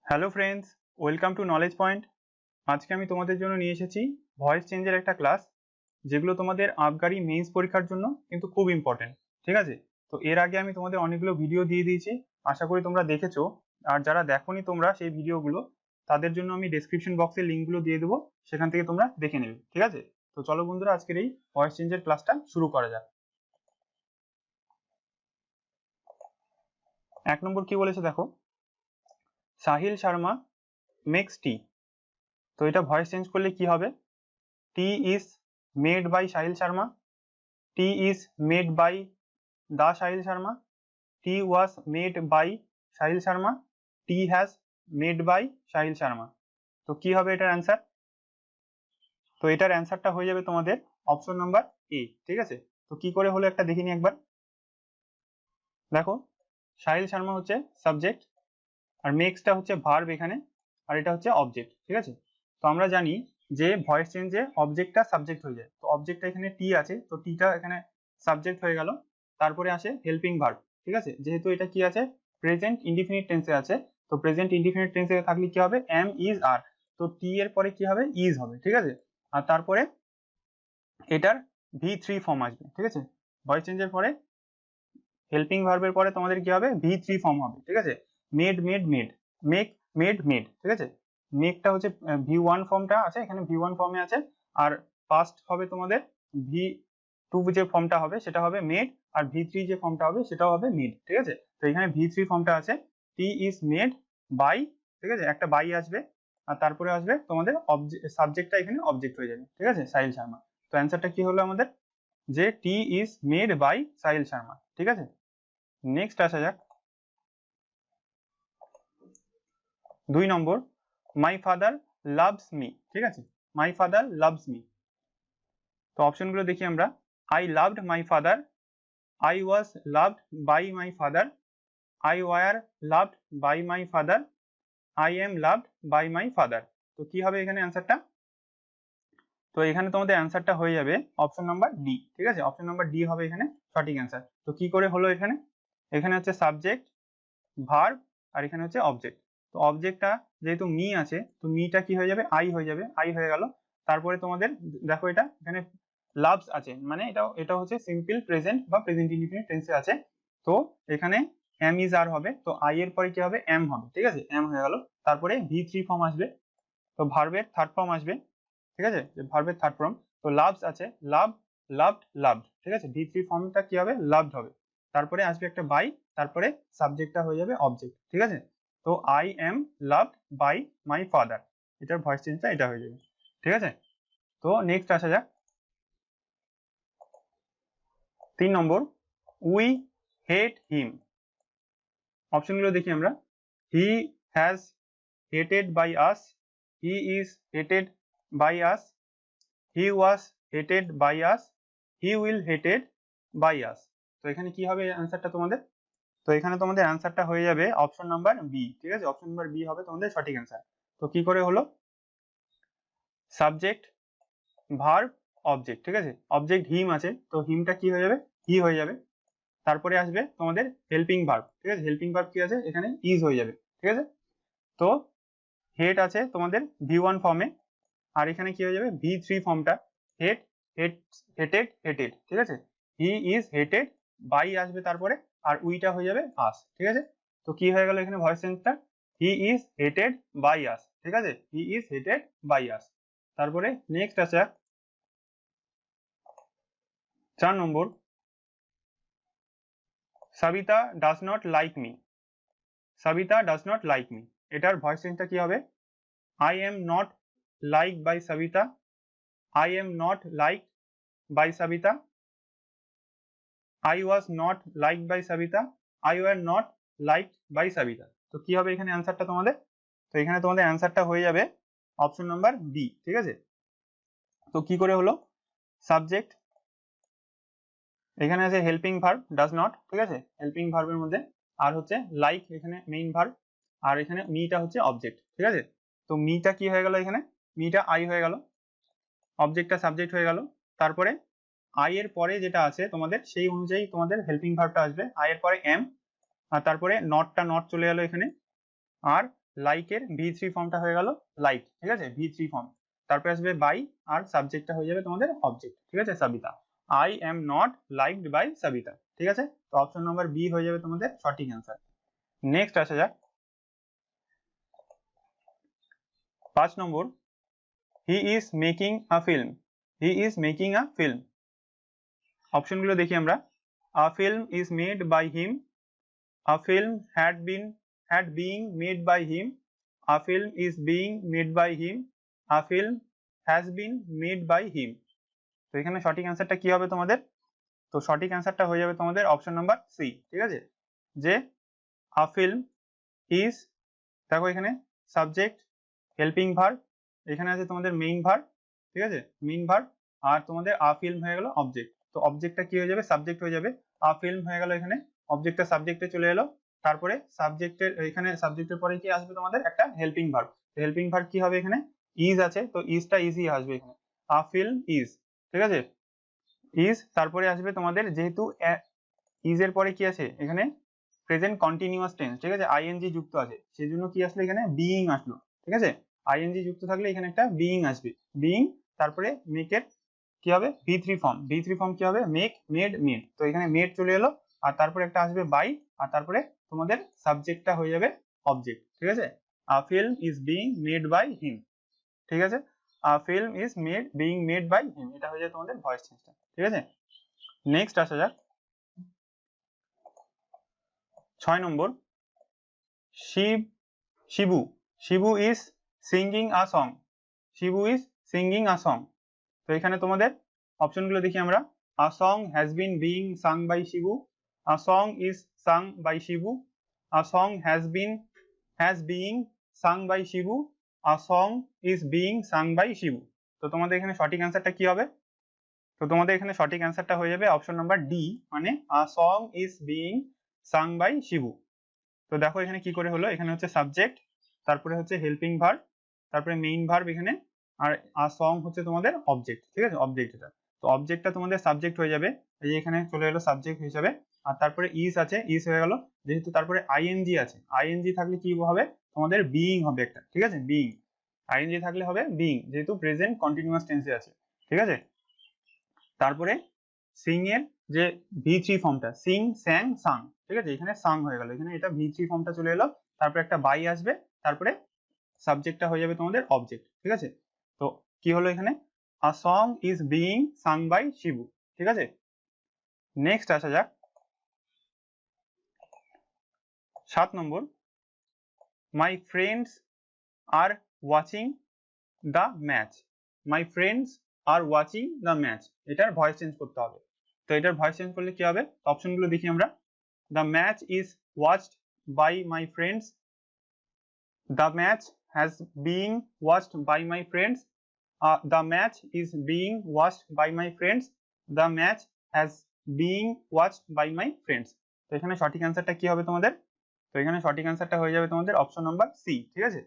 Hello friends, welcome to knowledge point. আজকে আমি তোমাদের জন্য নিয়ে এসেছি ভয়েস চেঞ্জের একটা ক্লাস, যেগুলো তোমাদের আবগারি মেইনস পরীক্ষার জন্য কিন্তু খুব ইম্পর্টেন্ট। ঠিক আছে, তো এর আগে আমি তোমাদের অনেকগুলো ভিডিও দিয়ে দিয়েছি, আশা করি তোমরা দেখেছো। আর যারা দেখোনি তোমরা সেই ভিডিওগুলো, তাদের জন্য আমি ডেসক্রিপশন বক্সে লিঙ্কগুলো দিয়ে দেবো, সেখান থেকে তোমরা দেখে নেবে। ঠিক আছে, তো চলো বন্ধুরা, আজকের এই ভয়েস চেঞ্জের ক্লাসটা শুরু করা যাক। 1 নম্বর কি বলেছে দেখো, সাহিল শর্মা মেক্স টি। তো এটা ভয়েস চেঞ্জ করলে কি হবে? Tea is made by Sahil Sharma, tea is made by the Sahil Sharma, tea was made by Sahil Sharma, tea has made by Sahil Sharma। তো কি হবে এটার অ্যান্সার? তো এটার অ্যান্সারটা হয়ে যাবে তোমাদের অপশন নাম্বার এ। ঠিক আছে, তো কি করে হলো একটা দেখিনি একবার। দেখো, সাহিল শর্মা হচ্ছে সাবজেক্ট, আর মেক্সটা হচ্ছে ভার্ব এখানে, আর এটা হচ্ছে অবজেক্ট। ঠিক আছে, তো আমরা জানি যে ভয়েস চেঞ্জে অবজেক্টটা সাবজেক্ট হয়ে যায়। তো অবজেক্টটা এখানে টি আছে, তো টিটা এখানে সাবজেক্ট হয়ে গেল। তারপরে আসে হেল্পিং ভার্ব। ঠিক আছে, যেহেতু এটা কি আছে, প্রেজেন্ট ইনডিফিনিট টেন্সে আছে, তো প্রেজেন্ট ইনডিফিনিট টেন্সে থাকলে কি হবে, এম ইজ আর, তো টি এর পরে কি হবে, ইজ হবে। ঠিক আছে, আর তারপরে এটার V3 ফর্ম আসবে। ঠিক আছে, ভয়েস চেঞ্জের পরে হেল্পিং ভার্বের পরে তোমাদের কি হবে, V3 ফর্ম হবে। ঠিক আছে, made made made, make made made. ঠিক আছে, মেকটা হচ্ছে V1 ফর্মটা আছে এখানে, V1 ফর্মে আছে। আর পাস্ট হবে তোমাদের V2 যে ফর্মটা হবে সেটা হবে মেড, আর V3 যে ফর্মটা হবে সেটাও হবে মেড। ঠিক আছে, তো এখানে V3 ফর্মটা আছে টি ইজ মেড বাই। ঠিক আছে, একটা বাই আসবে, আর তারপরে আসবে তোমাদের সাবজেক্টটা এখানে অবজেক্ট হয়ে যাবে। ঠিক আছে, সাহিল শর্মা। তো অ্যান্সারটা কি হলো আমাদের, যে tea is made by Sahil Sharma. ঠিক আছে, নেক্সট আসা যাক 2 number, my father loves me. ঠিক আছে, মাই ফাদার লাভস মি। তো অপশনগুলো দেখি আমরা। I loved my father, I was loved by my father, I were loved by my father, I am loved by my father. তো কি হবে এখানে অ্যান্সারটা? তো এখানে তোমাদের অ্যান্সারটা হয়ে যাবে অপশন নাম্বার ডি। ঠিক আছে, অপশন নাম্বার ডি হবে এখানে সঠিক অ্যান্সার। তো কি করে হলো এখানে? এখানে হচ্ছে সাবজেক্ট, ভার্ব, আর এখানে হচ্ছে অবজেক্ট। তো অবজেক্টটা যেহেতু মি আছে, তো মিটা কি হয়ে যাবে, আই হয়ে যাবে, আই হয়ে গেল। তারপরে তোমাদের দেখো, এটা এখানে লাভস আছে, মানে এটা হচ্ছে সিম্পল প্রেজেন্ট বা প্রেজেন্ট ইনডিফিনিট টেন্সে আছে। তো এখানে এম ইজ আর হবে, তো আই এর পরে কি হবে, এম হবে। ঠিক আছে, এম হয়ে গেল। তারপরে V3 ফর্ম আসবে, তো ভার্বের থার্ড ফর্ম আসবে। ঠিক আছে, ভার্বের থার্ড ফর্ম, তো লাভস আছে, লাভ, লাভড, লাভড। ঠিক আছে, V3 ফর্মটা কি হবে, লাভড হবে। তারপরে আসবে একটা বাই, তারপরে সাবজেক্টটা হয়ে যাবে অবজেক্ট। ঠিক আছে, তো I am loved by my father, এটার ভয়েস চেঞ্জটা এটা হয়ে যাবে। ঠিক আছে, তো নেক্সট আসা যাক 3 নম্বর, উই হেট হিম। অপশনগুলো দেখি আমরা। He has hated by us, he is hated by us, he was hated by us, he will hated by us. তো এখানে কি হবে অ্যান্সারটা তোমাদের? তো এখানে তোমাদের অ্যান্সারটা হয়ে যাবে অপশন নাম্বার বি। ঠিক আছে, অপশন নাম্বার বি হবে তোমাদের সঠিক অ্যান্সার। তো কি করে হলো, সাবজেক্ট, ভার্ব, অবজেক্ট। ঠিক আছে, অবজেক্ট হিম আছে, তো হিমটা কি হয়ে যাবে, হি হয়ে যাবে। তারপরে আসবে তোমাদের হেল্পিং ভার্ব। ঠিক আছে, হেল্পিং ভার্ব কি আছে এখানে, ইজ হয়ে যাবে। ঠিক আছে, তো হেড আছে তোমাদের V1 ফর্মে, আর এখানে কি হয়ে যাবে, V3 ফর্মটা হেড, হেড, হেটেড, হেটেড। ঠিক আছে, হি ইজ হেটেড, বাই আসবে তারপরে, আর উইটা হয়ে যাবে আস। ঠিক আছে, তো কি হয়ে গেল এখানে ভয়েস চেঞ্জটা, he is hated by us. ঠিক আছে, he is hated by us. তারপরে নেক্সট আছে 4 number, Sabita does not like me. Sabita does not like me, এটার ভয়েস চেঞ্জটা কি হবে, I am not like by Sabita, I am not liked by Sabita, I was not liked by Sabita, I were not liked by Sabita। তো কি হবে এখানে অ্যান্সারটা তোমাদের? তো এখানে তোমাদের অ্যান্সারটা হয়ে যাবে অপশন নাম্বার বি। ঠিক আছে, তো কি করে হলো, সাবজেক্ট, এখানে আছে হেল্পিং ভার্ব ডাজ নট। ঠিক আছে, হেল্পিং ভার্বের মধ্যে, আর হচ্ছে লাইক এখানে মেইন ভার্ব, আর এখানে মিটা হচ্ছে অবজেক্ট। ঠিক আছে, তো মিটা কি হয়ে গেল এখানে, মিটা আই হয়ে গেল, অবজেক্টটা সাবজেক্ট হয়ে গেল। তারপরে আই এর পরে যেটা আছে তোমাদের, সেই অনুযায়ী তোমাদের হেল্পিং ভার্বটা আসবে, আই এর পরে এম, আর তারপরে নটটা নট চলে গেল এখানে, আর লাইকের V3 ফর্মটা হয়ে গেল লাইক, ঠিক আছে, V3 ফর্ম। তারপরে আসবে বাই, আর সাবজেক্টটা হয়ে যাবে তোমাদের অবজেক্ট, ঠিক আছে, Savita. I am not liked by Savita, ঠিক আছে। তো অপশন নাম্বার বি হয়ে যাবে তোমাদের সঠিক অ্যান্সার। নেক্সট আসা যাক 5 number, he is making a film. He is making a film. অপশনগুলো দেখি আমরা। A film is made by him, a film had being made by him, a film is being made by him, a film has been made by him। তো এখানে সঠিক অ্যান্সারটা কি হবে তোমাদের? তো সঠিক অ্যান্সারটা হয়ে যাবে তোমাদের অপশন নাম্বার সি, ঠিক আছে, যে আ ফিল্ম ইজ, দেখো এখানে সাবজেক্ট, হেল্পিং ভার্ব, এখানে আছে তোমাদের মেইন ভার্ব, ঠিক আছে, মেইন ভার্ব, আর তোমাদের আ ফিল্ম হয়ে গেল অবজেক্ট। তো অবজেক্টটা কি হয়ে যাবে? সাবজেক্ট হয়ে যাবে। আ ফিল্ম হয়ে গেল, এখানে অবজেক্টটা সাবজেক্টে চলে এলো। তারপরে সাবজেক্টের এখানে সাবজেক্টের পরে কি আসবে তোমাদের? একটা হেল্পিং ভার্ব। হেল্পিং ভার্ব কি হবে? এখানে ইজ আছে, তো ইজটা ইজি আসবে এখানে, আ ফিল্ম ইজ, ঠিক আছে, ইজ। তারপরে আসবে তোমাদের, যেহেতু ইজ এর পরে কি আছে এখানে? প্রেজেন্ট কন্টিনিউয়াস টেন্স, ঠিক আছে, আইএনজি যুক্ত আছে, সেই জন্য কি আসলো এখানে? বিইং আসলো, ঠিক আছে। আইএনজি যুক্ত থাকলে এখানে একটা বিইং আসবে, বিইং। তারপরে মেকের কি হবে? V3 form. V3 ফর্ম কি হবে? Make, made, made. তো এখানে মেড চলে এলো, আর তারপরে একটা আসবে বাই, আর তারপরে তোমাদের সাবজেক্টটা হয়ে যাবে অবজেক্ট, ঠিক আছে। A film is being made by him, ঠিক আছে, a film is being made by him, এটা হয়ে যায় তোমাদের ভয়েস চেঞ্জটা, ঠিক আছে। নেক্সট আসা যাক 6 number, Shibu, Shibu is singing a song, Shibu is singing a song. তো এখানে তোমাদের অপশনগুলো দেখি আমরা। A song has been being Tsang by Shibu, a song is sung by Shibu, a song has being Tsang by Shibu, a song is being Tsang by Shibu. তো তোমাদের এখানে সঠিক অ্যান্সারটা কি হবে? তো তোমাদের এখানে সঠিক অ্যান্সারটা হয়ে যাবে অপশন নাম্বার ডি, মানে a song is being Tsang by Shibu. তো দেখো এখানে কি করে হলো, এখানে হচ্ছে সাবজেক্ট, তারপরে হচ্ছে হেল্পিং ভার্ব, তারপরে মেইন ভার্ব এখানে, আর সং হচ্ছে তোমাদের অবজেক্ট, ঠিক আছে, অবজেক্ট এটা। তো অবজেক্টটা তোমাদের সাবজেক্ট হয়ে যাবে, এই যে এখানে চলে এলো সাবজেক্ট হিসাবে, আর তারপরে ইজ আছে, ইজ হয়ে গেল, যেহেতু তারপরে আইএনজি আছে, আইএনজি থাকলে কি হবে? তোমাদের বিইং হবে একটা, ঠিক আছে, বিইং। আইএনজি থাকলে হবে বিইং, যেহেতু প্রেজেন্ট কন্টিনিউয়াস টেন্সে আছে, ঠিক আছে। তারপরে সিং এর যে V3 ফর্মটা, সিং, স্যাং, সাং, ঠিক আছে, এখানে সাং হয়ে গেল, এখানে এটা V3 ফর্মটা চলে এলো, তারপরে একটা বাই আসবে, তারপরে সাবজেক্টটা হয়ে যাবে তোমাদের অবজেক্ট, ঠিক আছে। তো কি হলো এখানে? A song is being sung by Shibu, ঠিক আছে। নেক্সট আসা যাক 7 number, my friends are watching the match, my friends are watching the match, এটার ভয়েস চেঞ্জ করতে হবে। তো এটার ভয়েস চেঞ্জ করলে কি হবে? অপশনগুলো দেখি আমরা। The match is watched by my friends, the match has been watched by my friends, the match is being watched by my friends, the match has been watched by my friends। তো এখানে সঠিক অ্যান্সারটা কি হবে তোমাদের? তো এখানে সঠিক অ্যান্সারটা হয়ে যাবে তোমাদের অপশন নাম্বার সি, ঠিক আছে,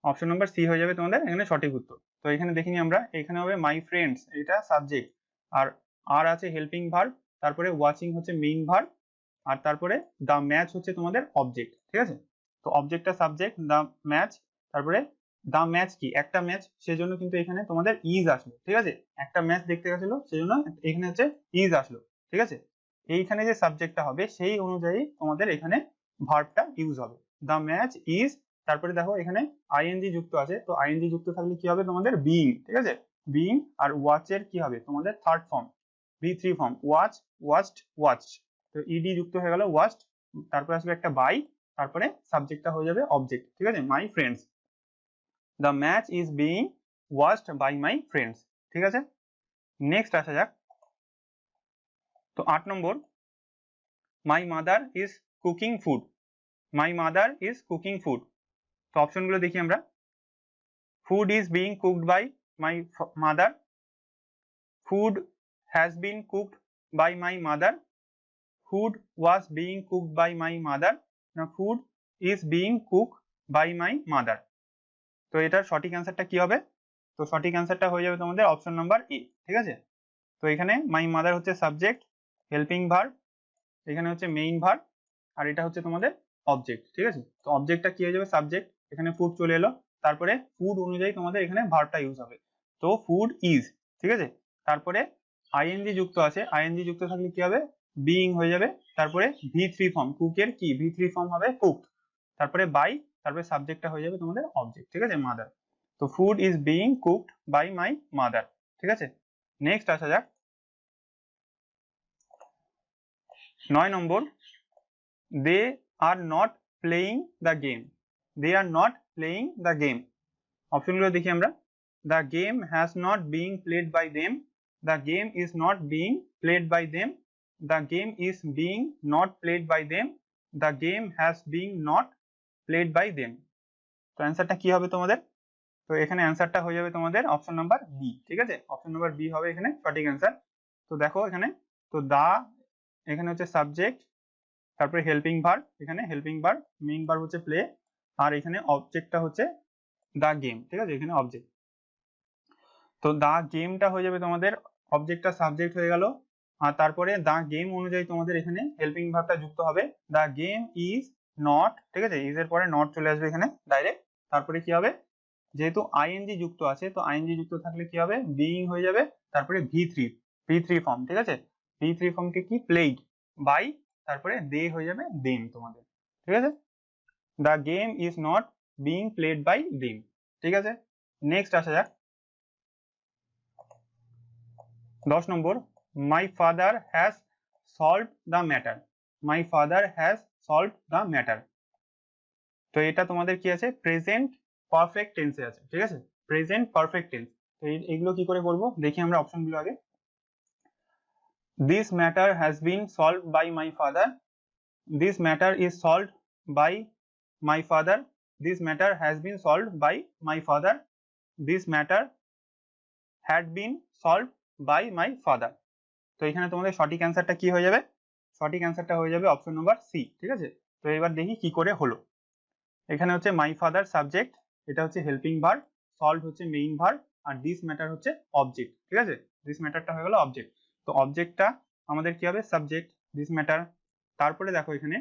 অপশন নাম্বার সি হয়ে যাবে তোমাদের এখানে সঠিক উত্তর। তো এখানে দেখিনি আমরা, এখানে হবে মাই ফ্রেন্ডস, এটা সাবজেক্ট, আর আছে হেল্পিং ভার্ব, তারপরে ওয়াচিং হচ্ছে মেইন ভার্ব, আর তারপরে দ্য ম্যাচ হচ্ছে তোমাদের অবজেক্ট, ঠিক আছে। তো অবজেক্টটা সাবজেক্ট, দ্য ম্যাচ, তারপরে দ্য ম্যাচ কি? একটা ম্যাচ, সেজন্য কিন্তু এখানে তোমাদের ইজ আসলো, ঠিক আছে, একটা ম্যাচ দেখতে গেছিল সেজন্য এখানে হচ্ছে ইজ আসলো, ঠিক আছে। এইখানে যে সাবজেক্টটা হবে সেই অনুযায়ী তোমাদের এখানে ভার্বটা ইউজ হবে, দ্য ম্যাচ ইজ, তারপরে দেখো এখানে আইএনজি যুক্ত আছে, তো আইএনজি যুক্ত থাকলে কি হবে তোমাদের? বিইং, ঠিক আছে, বিইং। আর ওয়াচের কি হবে তোমাদের? Third form, V3 form, watch, watched, watched. তো ইডি যুক্ত হয়ে গেল ওয়াচড, তারপরে আসবে একটা বাই, তারপরে সাবজেক্টটা হয়ে যাবে অবজেক্ট, ঠিক আছে, my friends, the match is being watched by my friends, ঠিক আছে। নেক্সট আসা যাক, তো 8 number, my mother is cooking food, my mother is cooking food. তো অপশনগুলো দেখি আমরা। Food is being cooked by my mother, food has been cooked by my mother, food was being cooked by my mother, না food is being cooked by my mother। তো এটার সঠিক অ্যান্সারটা কি হবে? তো সঠিক অ্যান্সারটা হয়ে যাবে তোমাদের অপশন নাম্বার এ, ঠিক আছে। তো এখানে মাই মাদার হচ্ছে সাবজেক্ট, হেল্পিং ভার্ব, এখানে হচ্ছে মেইন ভার্ব, আর এটা হচ্ছে তোমাদের অবজেক্ট, ঠিক আছে। তো অবজেক্টটা কি হয়ে যাবে? সাবজেক্ট, এখানে ফুড চলে এলো, তারপরে ফুড অনুযায়ী তোমাদের এখানে ভার্বটা ইউজ হবে। তো ফুড ইজ, ঠিক আছে। তারপরে আইএনজি যুক্ত আছে, আইএনজি যুক্ত থাকলে কি হবে, বিইং হয়ে যাবে। তারপরে ভি3 ফর্ম, কুকের কি ভি3 ফর্ম হবে কুকড। তারপরে বাই, তারপরে সাবজেক্টটা হয়ে যাবে তোমাদের অবজেক্ট, ঠিক আছে, মাদার। তো food is being cooked by my mother, ঠিক আছে। নেক্সট আসা যাক 9 number, they are not playing the game, they are not playing the game. অপশনগুলো দেখি আমরা। The game has not being played by them, the game is not being played by them, the game is being not played by them, the game has being not played by them. তো অ্যান্সারটা কি হবে তোমাদের? তো এখানে অ্যান্সারটা হয়ে যাবে তোমাদের অপশন নাম্বার বি, ঠিক আছে, অপশন নাম্বার বি হবে এখানে সঠিক অ্যান্সার। তো দেখো এখানে, তো দা এখানে হচ্ছে সাবজেক্ট, তারপরে হেল্পিং ভার্ব, এখানে হেল্পিং ভার্ব, মেইন ভার্ব হচ্ছে প্লে, আর এখানে অবজেক্টটা হচ্ছে দা গেম, ঠিক আছে, এখানে অবজেক্ট। তো দা গেমটা হয়ে যাবে তোমাদের অবজেক্টটা সাবজেক্ট হয়ে গেল, আর তারপরে দা গেম অনুযায়ী তোমাদের এখানে হেল্পিং ভার্বটা যুক্ত হবে, দা গেম ইজ নট, ঠিক আছে, ইজ এর পরে নট চলে আসবে এখানে ডাইরেক্ট। তারপরে কি হবে, যেহেতু আইএনজি যুক্ত আছে, তো আইএনজি যুক্ত থাকলে কি হবে, বিইং হয়ে যাবে। তারপরে ভি3 ফর্ম, ঠিক আছে, ভি3 ফর্মকে কি প্লেড বাই, তারপরে দে হয়ে যাবে দেম তোমাদের, ঠিক আছে। The game is not being played by them, ঠিক আছে। নেক্সট আসা যাক 10 number, my father has solved the matter, my father has solved the matter. তো এটা তোমাদের কি আছে, প্রেজেন্ট পারফেক্ট টেন্সে আছে, ঠিক আছে, প্রেজেন্ট পারফেক্ট টেন্স। তো এইগুলো কি করে করব দেখি আমরা অপশনগুলো আগে। This matter has been solved by my father, this matter is solved by my father, this matter has been solved by my father, this matter had been solved by my father. তো এখানে তোমাদের সঠিক অ্যান্সারটা কি হয়ে যাবে, সঠিক অ্যান্সারটা হয়ে যাবে অপশন নাম্বার সি, ঠিক আছে। তো এবার দেখি কি করে হলো। এখানে হচ্ছে মাই ফাদার সাবজেক্ট, এটা হচ্ছে হেল্পিং ভার্ব, সলভ হচ্ছে মেইন ভার্ব, আর দিস ম্যাটার হচ্ছে অবজেক্ট, ঠিক আছে, দিস ম্যাটারটা হয়ে গেল অবজেক্ট। তো অবজেক্টটা আমাদের কি হবে, সাবজেক্ট, দিস ম্যাটার। তারপরে দেখো এখানে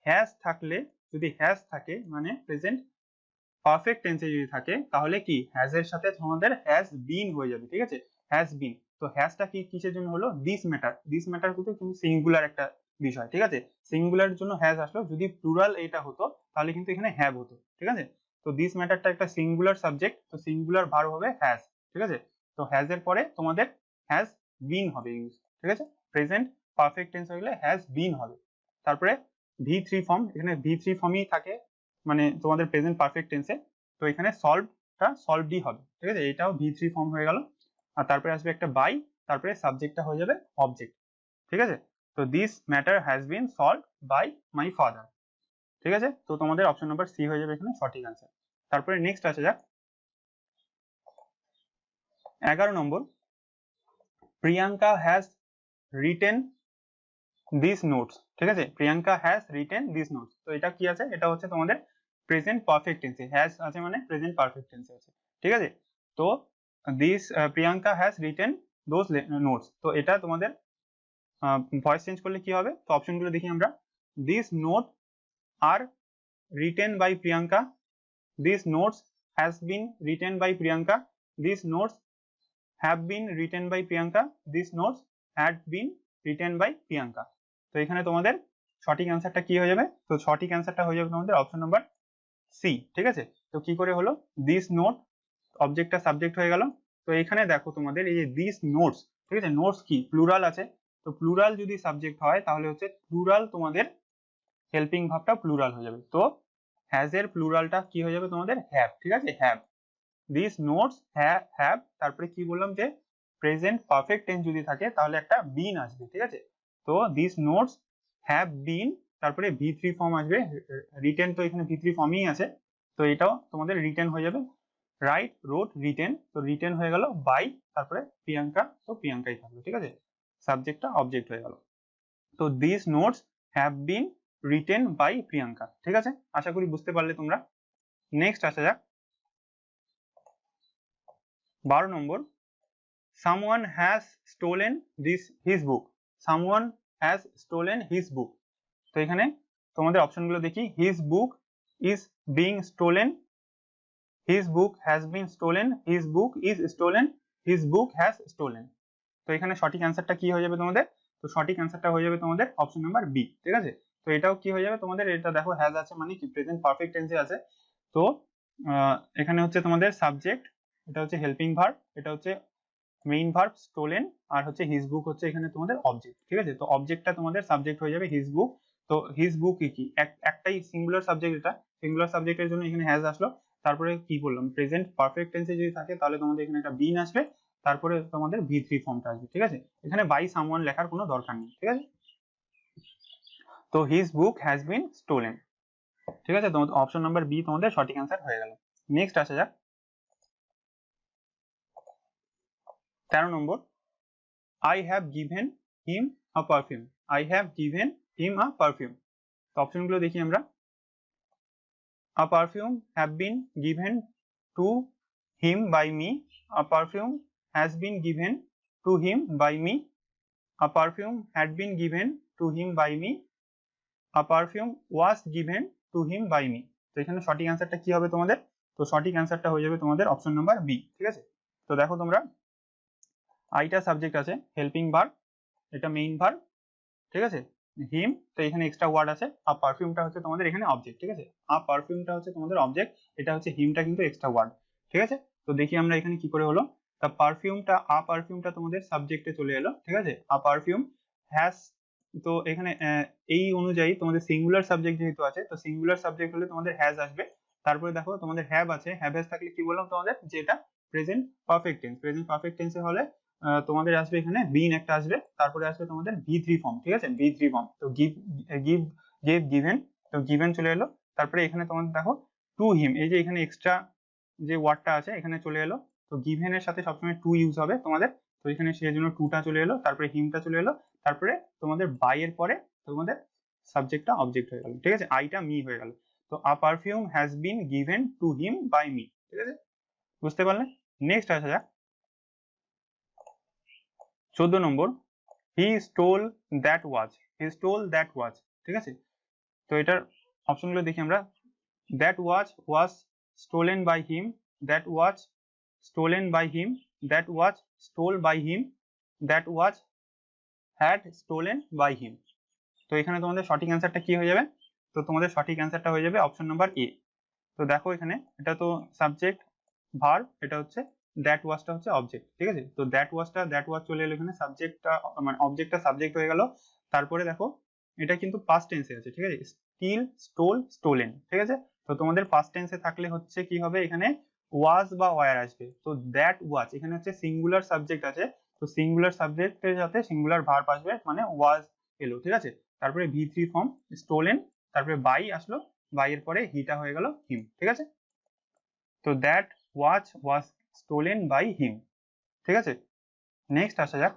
হ্যাজ থাকলে, যদি হ্যাজ থাকে মানে প্রেজেন্ট পারফেক্ট টেন্সে যদি থাকে, তাহলে কি হ্যাজ এর সাথে তোমাদের হ্যাজ বিন হয়ে যাবে, ঠিক আছে, হ্যাজ বিন। তো হ্যাজটা কি কিসের জন্য হলো, দিস ম্যাটার, দিস ম্যাটার কিন্তু সিঙ্গুলার একটা বিষয়, ঠিক আছে, সিঙ্গুলারের জন্য হ্যাজ আসলো। যদি প্লুরাল এটা হতো তাহলে কিন্তু এখানে হ্যাভ হতো, ঠিক আছে। তো দিস ম্যাটারটা একটা সিঙ্গুলার সাবজেক্ট, তো সিঙ্গুলার ভার্ব হবে হ্যাজ, ঠিক আছে। তো হ্যাজ এর পরে তোমাদের হ্যাজ বিন হবে ইউজ, ঠিক আছে, প্রেজেন্ট পারফেক্ট টেন্স হলে হ্যাজ বিন হবে। তারপরে ভি3 ফর্ম, এখানে ভি3 ফর্মই থাকে মানে তোমাদের প্রেজেন্ট পারফেক্ট টেন্সে। তো এখানে সলভটা সলভডই হবে, ঠিক আছে, এটাও ভি3 ফর্ম হয়ে গেল। আর তারপরে আসবে একটা বাই, তারপরে সাবজেক্টটা হয়ে যাবে অবজেক্ট, ঠিক আছে। তো this matter has been solved by my father, ঠিক আছে। তো তোমাদের অপশন নাম্বার সি হয়ে যাবে এখানে সঠিক আনসার। তারপরে নেক্সট আসা যাক 11 number, Priyanka has written this notes, ঠিক আছে, Priyanka has written this notes. তো এটা কি আছে, এটা হচ্ছে তোমাদের প্রেজেন্ট পারফেক্ট টেন্সে, হ্যাজ আছে মানে প্রেজেন্ট পারফেক্ট টেন্সে আছে, ঠিক আছে। তো this Priyanka has written those notes, তো এটা তোমাদের ভয়েস চেঞ্জ করলে কি হবে, তো অপশনগুলো দেখি আমরা। This note are written by Priyanka, this notes has been written by Priyanka, this notes have been written by Priyanka, this notes had been written by Priyanka. তো এখানে তোমাদের সঠিক অ্যান্সারটা কি হয়ে যাবে, তো সঠিক অ্যান্সারটা হয়ে যাবে তোমাদের অপশন নাম্বার সি, ঠিক আছে। তো কি করে হলো, দিস নোট অবজেক্টটা সাবজেক্ট হয়ে গেল। তো এখানে দেখো তোমাদের এই যে দিস নোটস, ঠিক আছে, নোটস কি প্লুরাল আছে, তো প্লুরাল যদি সাবজেক্ট হয় তাহলে হচ্ছে প্লুরাল তোমাদের হেল্পিং ভার্বটা প্লুরাল হয়ে যাবে। তো হ্যাজ এর প্লুরালটা কি হয়ে যাবে তোমাদের হ্যাভ, ঠিক আছে, হ্যাভ। দিস নোটস হ্যাভ, তারপরে কি বললাম যে প্রেজেন্ট পারফেক্ট টেন্স যদি থাকে তাহলে একটা বিন আসবে, ঠিক আছে। তো দিস নোটস হ্যাভ বিন, তারপরে ভি3 ফর্ম আসবে, রিটেন তো এখানে ভি3 ফর্মই আছে, তো এটাও তোমাদের রিটেন হয়ে যাবে, রাইট রোট রিটেন, তো রিটেন হয়ে গেল বাই, তারপরে প্রিয়াঙ্কা, তো প্রিয়াঙ্কাই থাকলো, ঠিক আছে, সাবজেক্টটা অবজেক্ট হয়ে গেল। তো this notes have been written by Priyanka, ঠিক আছে, আশা করি বুঝতে পারলে তোমরা। নেক্সট আসা যাক 12 নম্বর, someone has stolen his book, someone has stolen his book। তো এখানে তোমাদের অপশনগুলো দেখি, his book is being stolen his book has been stolen, his book is stolen, his book has stolen। তো এখানে সঠিক অ্যান্সারটা কি হয়ে যাবে তোমাদের? তো সঠিক অ্যান্সারটা হয়ে যাবে তোমাদের অপশন নাম্বার বি, ঠিক আছে। তো এটাও কি হয়ে যাবে তোমাদের, এটা দেখো হ্যাজ আছে মানে কি প্রেজেন্ট পারফেক্ট টেন্সে আছে। তো এখানে হচ্ছে তোমাদের সাবজেক্ট, এটা হচ্ছে হেল্পিং ভার্ব, এটা হচ্ছে মেইন ভার্ব স্টোলেন, আর হচ্ছে হিজ বুক হচ্ছে এখানে তোমাদের অবজেক্ট, ঠিক আছে। তো অবজেক্টটা তোমাদের সাবজেক্ট হয়ে যাবে হিজ বুক। তো হিজ বুক কি একটাই সিঙ্গুলার সাবজেক্ট, এটা সিঙ্গুলার সাবজেক্টের জন্য এখানে হ্যাজ আসলো। তারপরে কি বললাম, প্রেজেন্ট পারফেক্ট টেন্সে যদি থাকে তাহলে তোমাদের এখানে একটা বিন আসবে, তারপরে তোমাদের V3 ফর্মটা আসবে, ঠিক আছে। এখানে বাই সামওয়ান লেখার কোনো দরকার নেই, ঠিক আছে। তো his book has been stolen, ঠিক আছে। তোমাদের অপশন নাম্বার বি তোমাদের সঠিক অ্যান্সার হয়ে গেল। নেক্সট আসা যাক 13 নম্বর, I have given him a perfume, I have given him a perfume। তো অপশনগুলো দেখি আমরা। A perfume have been given to him by me, a perfume has been given to him by me, a perfume had been given to him by me, a perfume was given to him by me। তো এখানে সঠিক অ্যান্সারটা কি হবে তোমাদের? তো সঠিক অ্যান্সারটা হয়ে যাবে তোমাদের অপশন নাম্বার বি, ঠিক আছে। তো দেখো তোমরা, আইটা সাবজেক্ট আছে, হেল্পিং ভার্ব, এটা মেইন ভার্ব, ঠিক আছে। হিম, তো এখানে এক্সট্রা ওয়ার্ড আছে, আর পারফিউমটা হচ্ছে তোমাদের এখানে অবজেক্ট, ঠিক আছে। আর পারফিউমটা হচ্ছে তোমাদের অবজেক্ট, এটা হচ্ছে হিমটা কিন্তু এক্সট্রা ওয়ার্ড, ঠিক আছে। তো দেখি আমরা এখানে কি করে হলো। তা পারফিউমটা তোমাদের সাবজেক্টে চলে এলো, ঠিক আছে। আ পারফিউম হ্যাজ, তো এখানে এই অনুযায়ী তোমাদের সিঙ্গুলার সাবজেক্ট যেহেতু আছে, তো সিঙ্গুলার সাবজেক্ট হলে তোমাদের হ্যাজ আসবে। তারপরে দেখো তোমাদের হ্যাভ আছে, হ্যাভ হ্যাজ থাকলে কি বললাম তোমাদের, যে এটা present perfect tense, present perfect টেন্সে হলে তোমাদের আসবে এখানে বিন একটা আসবে, তারপরে আসবে তোমাদের V3 ফর্ম, ঠিক আছে, V3 ফর্ম। তো গিভেন, তো গিভেন চলে এলো। তারপরে এখানে তোমাদের দেখো টু হিম, এই যে এখানে এক্সট্রা যে ওয়ার্ডটা আছে এখানে চলে এলো। তো গিভেনের সাথে সবসময় টু ইউজ হবে তোমাদের, তো এখানে সেই জন্য টুটা চলে এলো, তারপরে হিমটা চলে এলো, তারপরে তোমাদের বাই এর পরে তোমাদের সাবজেক্টটা অবজেক্ট হয়ে গেল, ঠিক আছে, আইটা মি হয়ে গেল। তো a perfume has been given to him by me, ঠিক আছে, বুঝতে পারলে। নেক্সট আসা যাক 14 number, he stole that watch, he stole that watch, ঠিক আছে। তো এটার অপশনগুলো দেখি আমরা। That watch was stolen by him, that watch stolen by him, that watch stole by him, that watch had stolen by him. তো এখানে তোমাদের সঠিক অ্যান্সারটা কি হয়ে যাবে? তো তোমাদের সঠিক অ্যান্সারটা হয়ে যাবে অপশন নাম্বার এ। তো দেখো এখানে এটা তো সাবজেক্ট ভার্ব, এটা হচ্ছে দ্যাট ওয়াচটা হচ্ছে অবজেক্ট, ঠিক আছে। তো দ্যাট ওয়াচ চলে এলো, এখানে সাবজেক্টটা মানে অবজেক্টটা সাবজেক্ট হয়ে গেল। তারপরে দেখো এটা কিন্তু পাস্ট টেন্সে আছে, ঠিক আছে, স্টিল স্টোল স্টোলেন, ঠিক আছে। তো তোমাদের পাস্ট টেন্সে থাকলে হচ্ছে কি হবে, এখানে ওয়াজ বা ওয়্যার আসবে। তো দ্যাট ওয়াচ এখানে হচ্ছে সিঙ্গুলার সাবজেক্ট আছে, তো সিঙ্গুলার সাবজেক্টের সাথে সিঙ্গুলার ভার্ব আসবে, মানে ওয়াজ এলো, ঠিক আছে। তারপরে V3 ফর্ম স্টোলেন, তারপরে বাই আসলো, বাই এর পরে হিটা হয়ে গেল হিম, ঠিক আছে। তো that watch was stolen by him, ঠিক আছে। নেক্সট আসা যাক।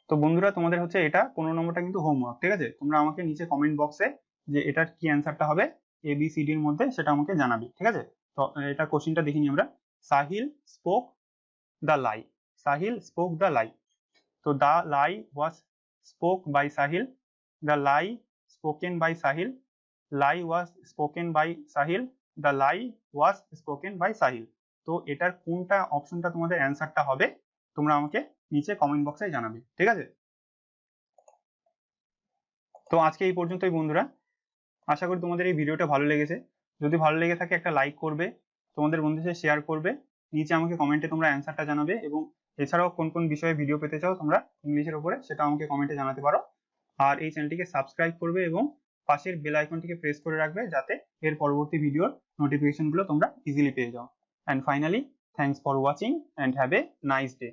তো বন্ধুরা তোমাদের হচ্ছে এটা 15 নম্বরটা কিন্তু হোমওয়ার্ক, ঠিক আছে। তোমরা আমাকে নিচে কমেন্ট বক্সে যে এটার কি অ্যান্সারটা হবে ABCD এর মধ্যে সেটা আমাকে জানাবি, ঠিক আছে। তো এটা কোশ্চেনটা দেখিনি আমরা। Sahil spoke the lie, Sahil spoke the lie. তো the lie was spoke by Sahil, the lie spoken by Sahil, lie was spoken by Sahil, the lie was spoken by Sahil. তো এটার কোনটা অপশনটা তোমাদের অ্যান্সারটা হবে তোমরা আমাকে নিচে কমেন্ট বক্সে জানাবে, ঠিক আছে। তো আজকে এই পর্যন্তই বন্ধুরা, আশা করি তোমাদের এই ভিডিওটা ভালো লেগেছে। যদি ভালো লেগে থাকে একটা লাইক করবে, তোমাদের বন্ধুদের সাথে শেয়ার করবে, নিচে আমাকে কমেন্টে তোমরা অ্যান্সারটা জানাবে, এবং এছাড়াও কোন কোন বিষয়ে ভিডিও পেতে চাও তোমরা ইংলিশের উপরে সেটা আমাকে কমেন্টে জানাতে পারো। আর এই চ্যানেলটিকে সাবস্ক্রাইব করবে এবং পাশের বেল আইকনটিকে প্রেস করে রাখবে, যাতে এর পরবর্তী ভিডিওর নোটিফিকেশনগুলো তোমরা ইজিলি পেয়ে যাও। And finally, thanks for watching and have a nice day.